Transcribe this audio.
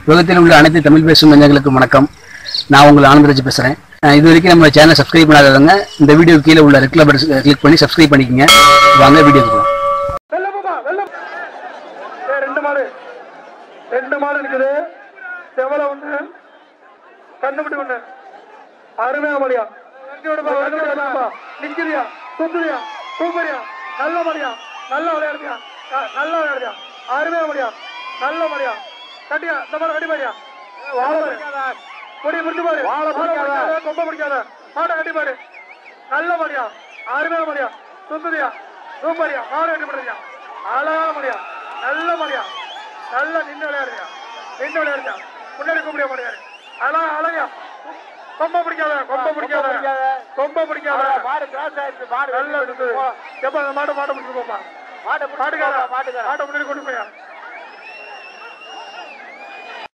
உலகத்தில் உள்ள அனைத்து தமிழ் பேசும் நெஞ்சங்களுக்கு வணக்கம். நான் உங்கள் ஆனந்தராஜ் பேசுறேன். இது வரைக்கும் நம்ம சேனலை சப்ஸ்கிரைப் பண்ணாதவங்க இந்த வீடியோ கீழே உள்ள ரெட் கலர் பட்டன் கிளிக் பண்ணி சப்ஸ்கிரைப் பண்ணிக்கங்க. வாங்க வீடியோக்கு போலாம். ரெண்டு மாடு இருக்குது. செவல ஒண்ணு, கண்ணுக்குட்டி ஒண்ணு. அருமையா மடியா நிக்கிறியா, சுத்துறியா, சூப்பரியா, நல்ல மடியா, நல்லா விளையாடுறியா, நல்லா விளையாடுறியா, அருமையா மடியா, நல்ல மடியா, கட்டியா, இந்த மாதிரி கட்டி பாடியா, கொடி முடிச்சு பாரு, கொம்ப பிடிக்காத மாட்டை கட்டி பாரு, நல்ல மடியா, அருமையா மடியா, சுத்துறியா, சூப்பரியா, மாடு கட்டி போடுறியா, அழகான மடியா, நல்ல மடியா, நல்லா நின்று விளையாடுறியா, நின்று விளையாடுறியா, முன்னாடி கூப்பிடியா மாடியாரு, அழகா அழகா, கொம்ப பிடிக்காத, கொம்ப பிடிக்காத, கொம்ப பிடிக்காத, மாடு கிராஸ் ஆயிடுச்சு, மாடு நல்லா இருக்குது. எப்ப அந்த மாட்டை பிடிச்சு போப்பா, மாட்டை முன்னாடி கொண்டு போயா,